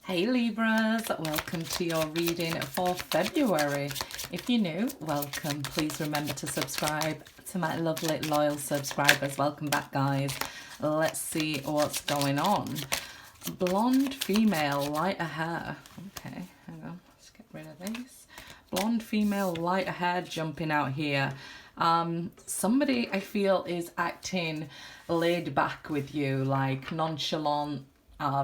Hey Libras, welcome to your reading for February. If you're new, welcome. Please remember to subscribe to my lovely loyal subscribers. Welcome back, guys. Let's see what's going on. Blonde female, lighter hair. Okay, hang on, let's get rid of this. Blonde female, lighter hair jumping out here. Somebody I feel is acting laid back with you, like nonchalant,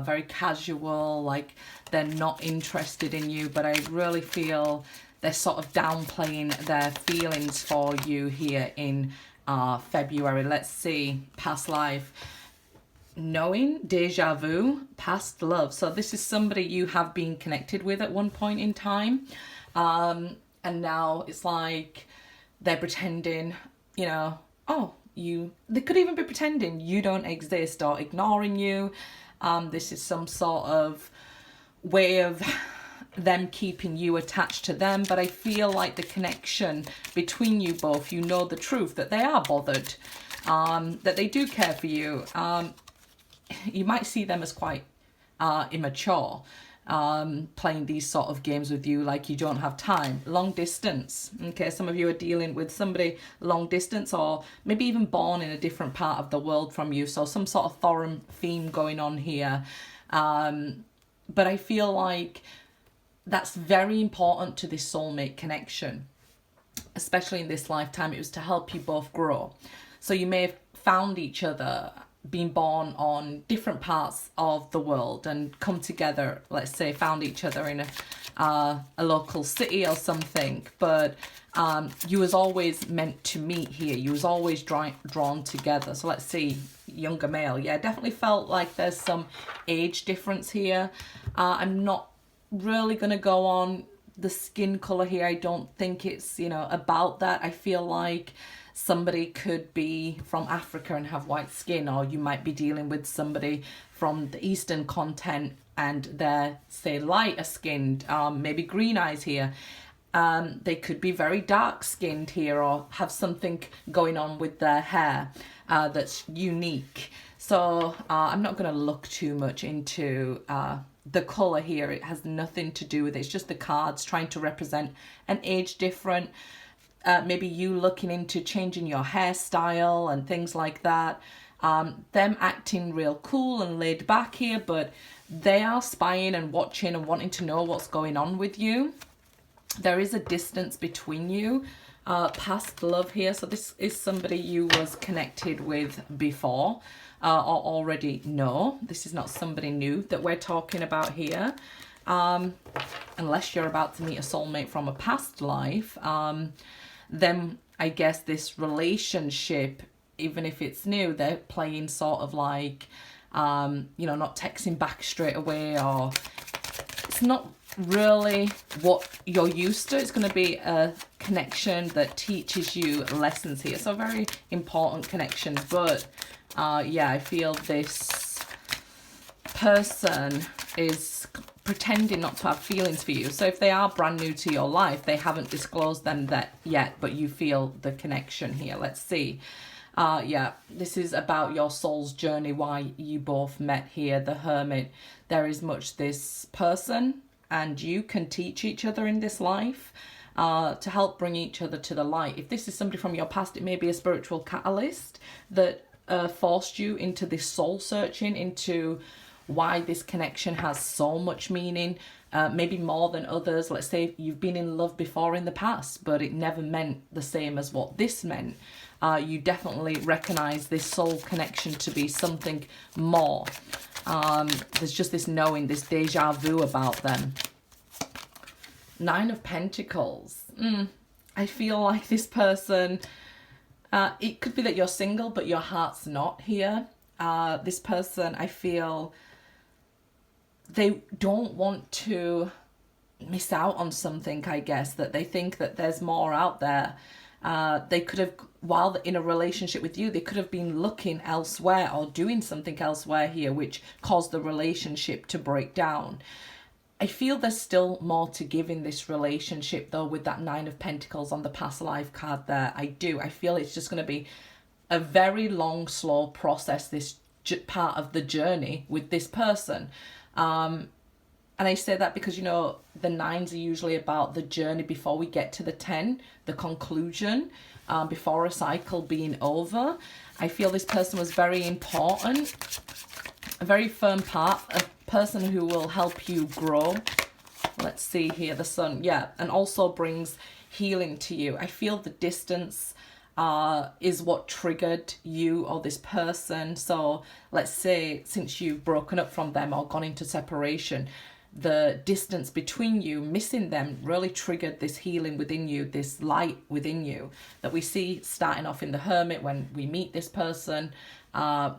very casual, like they're not interested in you, but I really feel they're sort of downplaying their feelings for you here in February. Let's see, past life. Knowing, deja vu, past love. So this is somebody you have been connected with at one point in time. And now it's like they're pretending, they could even be pretending you don't exist or ignoring you. This is some sort of way of them keeping you attached to them, but I feel like the connection between you both, you know the truth, that they are bothered, that they do care for you. You might see them as quite immature, playing these sort of games with you like you don't have time. Long distance. Okay, some of you are dealing with somebody long distance or maybe even born in a different part of the world from you. So some sort of foreign theme going on here. But I feel like that's very important to this soulmate connection, especially in this lifetime. It was to help you both grow. So you may have found each other, been born on different parts of the world and come together, let's say found each other in a local city or something, but you was always meant to meet here. You was always drawn together. So let's see, younger male. Yeah, definitely felt like there's some age difference here. I'm not really going to go on the skin color here. I don't think it's, about that. I feel like somebody could be from Africa and have white skin, or you might be dealing with somebody from the Eastern continent and they're, say, lighter skinned, maybe green eyes here. They could be very dark skinned here or have something going on with their hair that's unique. So I'm not going to look too much into the colour here. It has nothing to do with it. It's just the cards trying to represent an age difference. Maybe you looking into changing your hairstyle and things like that. Them acting real cool and laid back here, but they are spying and watching and wanting to know what's going on with you. There is a distance between you. Past love here. So this is somebody you was connected with before or already know. This is not somebody new that we're talking about here. Unless you're about to meet a soulmate from a past life. Then I guess this relationship, even if it's new, they're playing sort of like, not texting back straight away, or it's not really what you're used to. It's going to be a connection that teaches you lessons here. So a very important connection. But I feel this person is pretending not to have feelings for you. So if they are brand new to your life, they haven't disclosed them that yet, but you feel the connection here. Let's see. This is about your soul's journey, why you both met here, the Hermit. There is much this person and you can teach each other in this life to help bring each other to the light. If this is somebody from your past, it may be a spiritual catalyst that forced you into this soul searching, into why this connection has so much meaning, maybe more than others. Let's say you've been in love before in the past, but it never meant the same as what this meant. You definitely recognize this soul connection to be something more. There's just this knowing, this deja vu about them. Nine of Pentacles. I feel like this person, it could be that you're single, but your heart's not here. This person, I feel they don't want to miss out on something, I guess, that they think that there's more out there. They could have, while in a relationship with you, they could have been looking elsewhere or doing something elsewhere here, which caused the relationship to break down. I feel there's still more to give in this relationship, though, with that Nine of Pentacles on the past life card there. I do. I feel it's just going to be a very long, slow process, this part of the journey with this person. And I say that because, you know, the nines are usually about the journey before we get to the 10, the conclusion, before a cycle being over. I feel this person was very important, a very firm part, a person who will help you grow. Let's see here, the sun, yeah, and also brings healing to you. I feel the distance is what triggered you or this person. So let's say since you've broken up from them or gone into separation, the distance between you, missing them, really triggered this healing within you, this light within you that we see starting off in the Hermit. When we meet this person,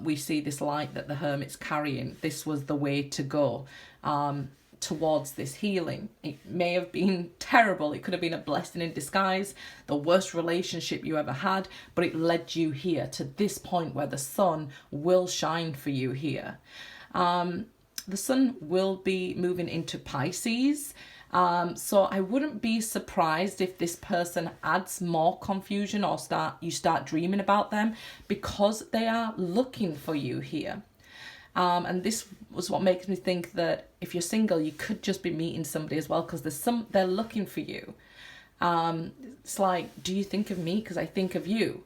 we see this light that the Hermit's carrying. This was the way to go towards this healing. It may have been terrible. It could have been a blessing in disguise, the worst relationship you ever had, but it led you here to this point where the sun will shine for you here. The sun will be moving into Pisces. So I wouldn't be surprised if this person adds more confusion or you start dreaming about them, because they are looking for you here. And this was what makes me think that if you're single, you could just be meeting somebody as well, because they're looking for you. It's like, do you think of me? Because I think of you.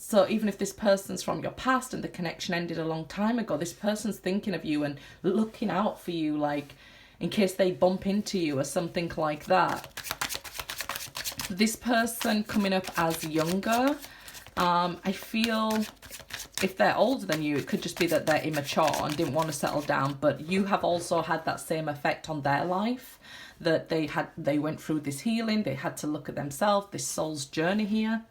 So even if this person's from your past and the connection ended a long time ago, this person's thinking of you and looking out for you, like in case they bump into you or something like that. This person coming up as younger, I feel if they're older than you, it could just be that they're immature and didn't want to settle down, but you have also had that same effect on their life, that they went through this healing, they had to look at themselves, this soul's journey here.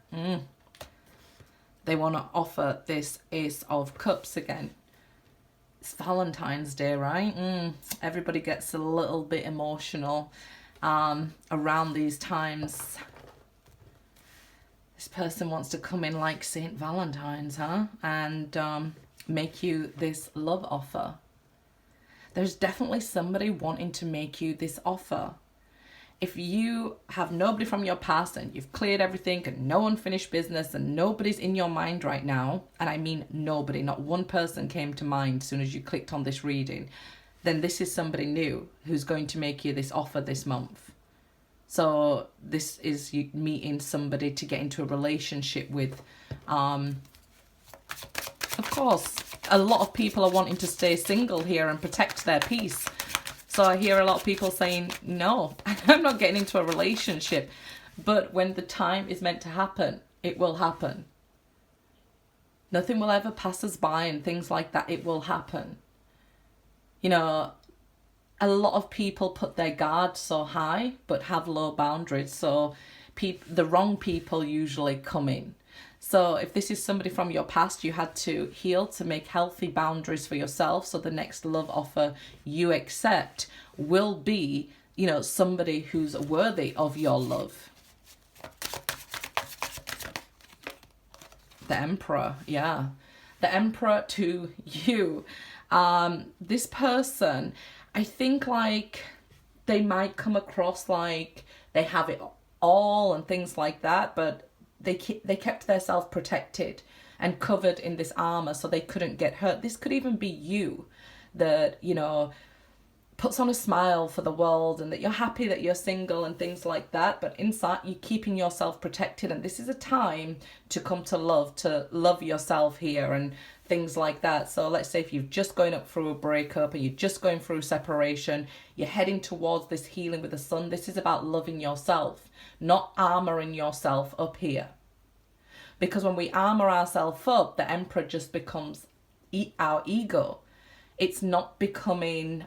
They want to offer this Ace of Cups again. It's Valentine's Day, right? Everybody gets a little bit emotional around these times. This person wants to come in like Saint Valentine's, huh? And make you this love offer. There's definitely somebody wanting to make you this offer. If you have nobody from your past and you've cleared everything and no unfinished business and nobody's in your mind right now, and I mean nobody, not one person came to mind as soon as you clicked on this reading, then this is somebody new who's going to make you this offer this month. So this is you meeting somebody to get into a relationship with. Of course, a lot of people are wanting to stay single here and protect their peace. So I hear a lot of people saying, no, I'm not getting into a relationship. But when the time is meant to happen, it will happen. Nothing will ever pass us by and things like that. It will happen. You know, a lot of people put their guard so high, but have low boundaries. So the wrong people usually come in. So if this is somebody from your past, you had to heal to make healthy boundaries for yourself. So the next love offer you accept will be, you know, somebody who's worthy of your love. The Emperor, yeah. The Emperor to you. This person, I think like they might come across like they have it all and things like that, but they kept themselves protected and covered in this armor so they couldn't get hurt. This could even be you that, you know, puts on a smile for the world and that you're happy that you're single and things like that, but inside you're keeping yourself protected. And this is a time to come to love yourself here and things like that. So let's say if you're just going up through a breakup or you're just going through separation, you're heading towards this healing with the sun. This is about loving yourself, not armoring yourself up here. Because when we armor ourselves up, the Emperor just becomes our ego. It's not becoming,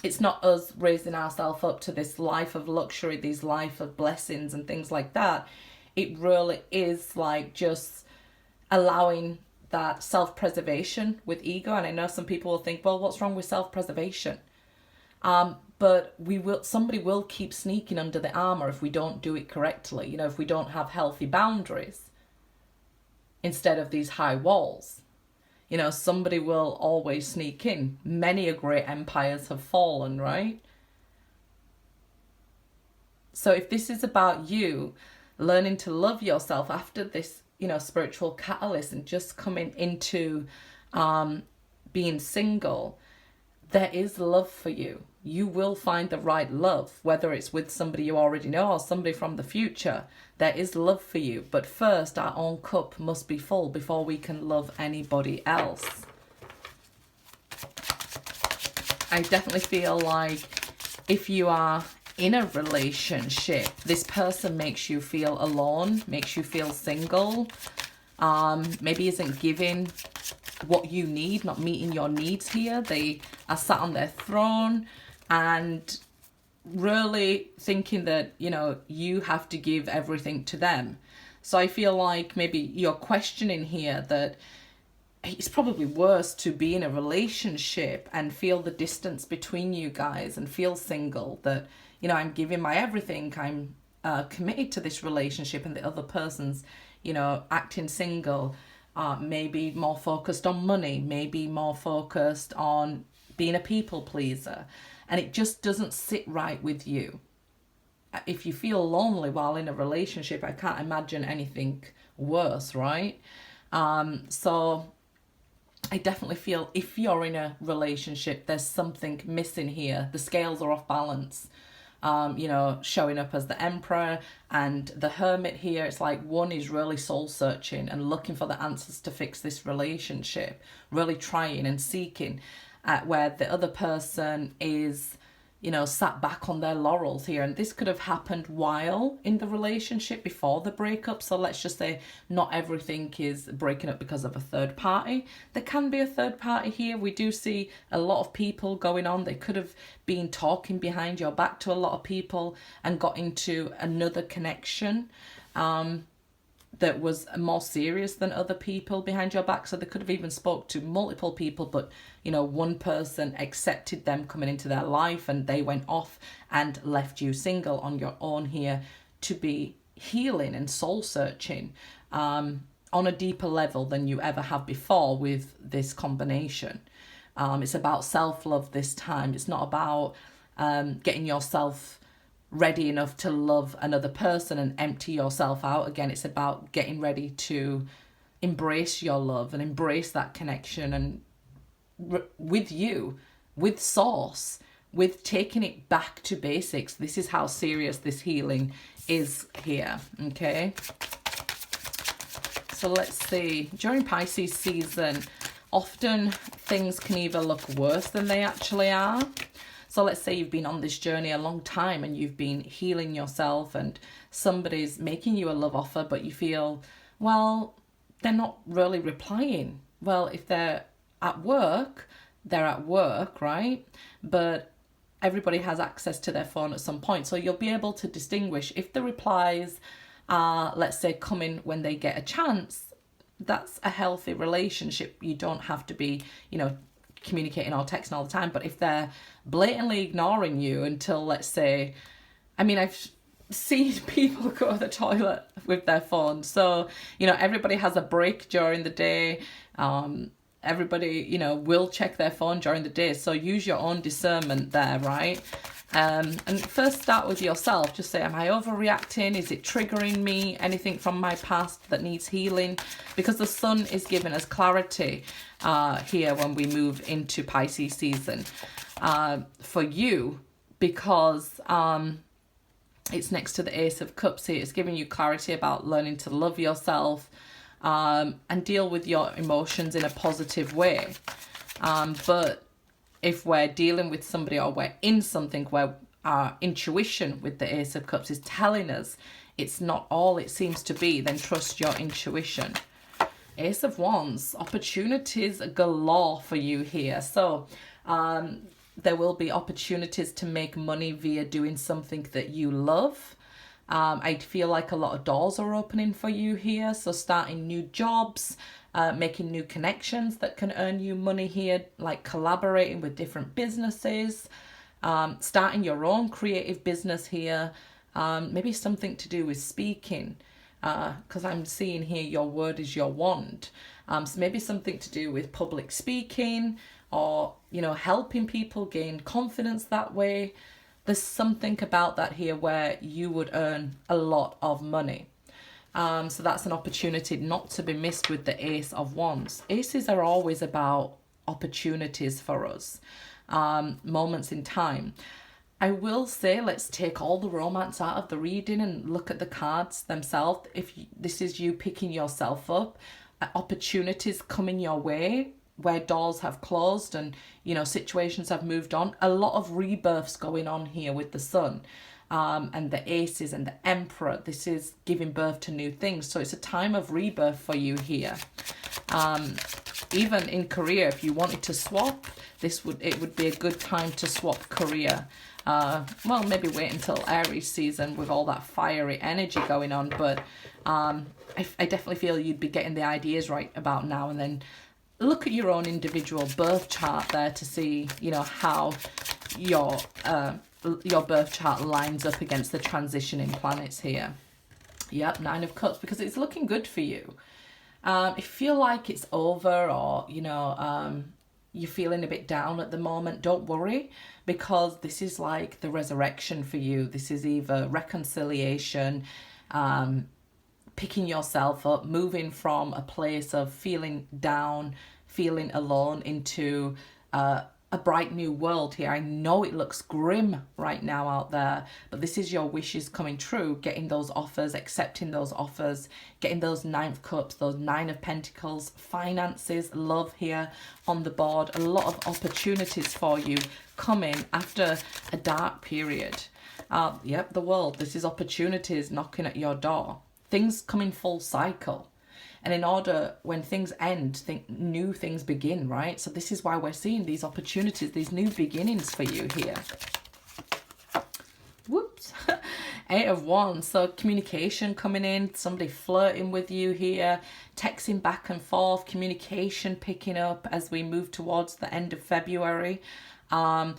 it's not us raising ourselves up to this life of luxury, this life of blessings and things like that. It really is like just allowing that self-preservation with ego. And I know some people will think, well, what's wrong with self-preservation? But somebody will keep sneaking under the armor if we don't do it correctly. You know, if we don't have healthy boundaries instead of these high walls. You know, somebody will always sneak in. Many a great empires have fallen, right? So if this is about you learning to love yourself after this, you know, spiritual catalyst and just coming into being single, there is love for you. You will find the right love, whether it's with somebody you already know or somebody from the future. There is love for you. But first, our own cup must be full before we can love anybody else. I definitely feel like if you are in a relationship, this person makes you feel alone, makes you feel single, maybe isn't giving what you need, not meeting your needs here. They are sat on their throne and really thinking that, you know, you have to give everything to them. So I feel like maybe you're questioning here that it's probably worse to be in a relationship and feel the distance between you guys and feel single, that, you know, I'm giving my everything, I'm committed to this relationship, and the other person's, you know, acting single, maybe more focused on money, maybe more focused on being a people pleaser, and it just doesn't sit right with you. If you feel lonely while in a relationship, I can't imagine anything worse, right? So I definitely feel if you're in a relationship, there's something missing here. The scales are off balance. You know, showing up as the Emperor and the Hermit here. It's like one is really soul searching and looking for the answers to fix this relationship, really trying and seeking, where the other person is, you know, sat back on their laurels here. And this could have happened while in the relationship, before the breakup. So let's just say not everything is breaking up because of a third party. There can be a third party here. We do see a lot of people going on. They could have been talking behind your back to a lot of people and got into another connection that was more serious than other people behind your back. So they could have even spoke to multiple people, but, you know, one person accepted them coming into their life and they went off and left you single on your own here to be healing and soul searching on a deeper level than you ever have before with this combination. It's about self-love this time. It's not about getting yourself ready enough to love another person and empty yourself out. Again, it's about getting ready to embrace your love and embrace that connection and with you, with source, with taking it back to basics. This is how serious this healing is here, okay? So let's see. During Pisces season, often things can either look worse than they actually are. So let's say you've been on this journey a long time and you've been healing yourself and somebody's making you a love offer, but you feel, well, they're not really replying. Well, if they're at work, right? But everybody has access to their phone at some point. So you'll be able to distinguish if the replies are, let's say, coming when they get a chance. That's a healthy relationship. You don't have to be, you know, communicating or texting all the time. But if they're blatantly ignoring you until, let's say, I mean, I've seen people go to the toilet with their phone. So, you know, everybody has a break during the day. Everybody, you know, will check their phone during the day. So use your own discernment there, right? And first start with yourself. Just say, am I overreacting? Is it triggering me? Anything from my past that needs healing? Because the sun is giving us clarity here when we move into Pisces season for you, because it's next to the Ace of Cups here. It's giving you clarity about learning to love yourself and deal with your emotions in a positive way. But if we're dealing with somebody or we're in something where our intuition with the Ace of Cups is telling us it's not all it seems to be, then trust your intuition. Ace of Wands, opportunities galore for you here. So there will be opportunities to make money via doing something that you love. I feel like a lot of doors are opening for you here. So starting new jobs, making new connections that can earn you money here, like collaborating with different businesses, starting your own creative business here, maybe something to do with speaking, because I'm seeing here your word is your wand. So maybe something to do with public speaking or, you know, helping people gain confidence that way. There's something about that here where you would earn a lot of money. So that's an opportunity not to be missed with the Ace of Wands. Aces are always about opportunities for us, moments in time. I will say, let's take all the romance out of the reading and look at the cards themselves. If this is you picking yourself up, opportunities coming your way where doors have closed and, you know, situations have moved on. A lot of rebirths going on here with the Sun. And the Aces and the Emperor. This is giving birth to new things. So it's a time of rebirth for you here. Even in career, if you wanted to swap, it would be a good time to swap career. Well, maybe wait until Aries season with all that fiery energy going on. But I definitely feel you'd be getting the ideas right about now. And then look at your own individual birth chart there to see, you know, how your birth chart lines up against the transitioning planets here. Yep, 9 of Cups, because it's looking good for you. If you feel like it's over, or, you know, you're feeling a bit down at the moment, don't worry, because this is like the resurrection for you. This is either reconciliation, picking yourself up, moving from a place of feeling down, feeling alone, into a bright new world here. I know it looks grim right now out there, but this is your wishes coming true, getting those offers, accepting those offers, getting those 9 of Cups, those 9 of Pentacles, finances, love here on the board. A lot of opportunities for you coming after a dark period. Yep, the World. This is opportunities knocking at your door. Things come in full cycle. And in order, when things end, new things begin, right? So this is why we're seeing these opportunities, these new beginnings for you here. Whoops. 8 of Wands. So communication coming in, somebody flirting with you here, texting back and forth, communication picking up as we move towards the end of February. I'm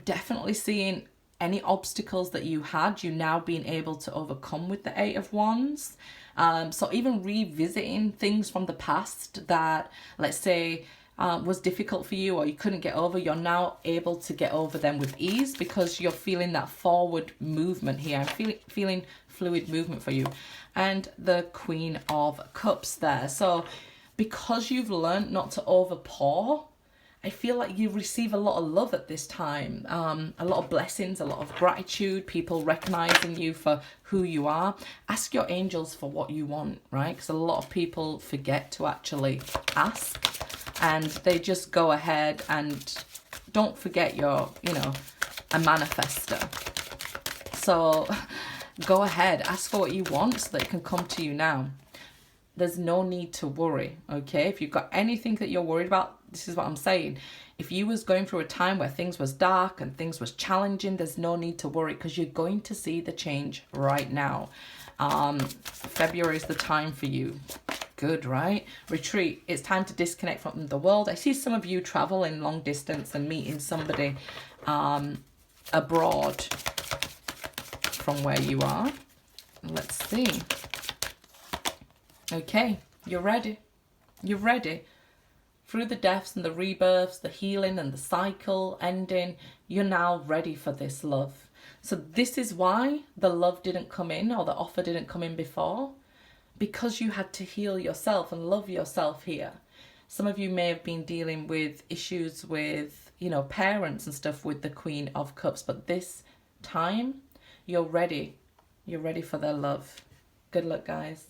definitely seeing any obstacles that you had, you now being able to overcome with the 8 of Wands. So even revisiting things from the past that, let's say, was difficult for you or you couldn't get over, you're now able to get over them with ease because you're feeling that forward movement here. I'm feeling fluid movement for you. And the Queen of Cups there. So because you've learned not to overpour, I feel like you receive a lot of love at this time, a lot of blessings, a lot of gratitude, people recognizing you for who you are. Ask your angels for what you want, right? Because a lot of people forget to actually ask and they just go ahead and don't forget you're, you know, a manifester. So go ahead, ask for what you want so that it can come to you now. There's no need to worry, okay? If you've got anything that you're worried about, this is what I'm saying. If you was going through a time where things was dark and things was challenging, there's no need to worry because you're going to see the change right now. February is the time for you. Good, right? Retreat. It's time to disconnect from the world. I see some of you traveling long distance and meeting somebody abroad from where you are. Let's see. Okay, you're ready. You're ready. Through the deaths and the rebirths, the healing and the cycle ending, you're now ready for this love. So this is why the love didn't come in or the offer didn't come in before, because you had to heal yourself and love yourself here. Some of you may have been dealing with issues with, you know, parents and stuff with the Queen of Cups, but this time you're ready. You're ready for their love. Good luck, guys.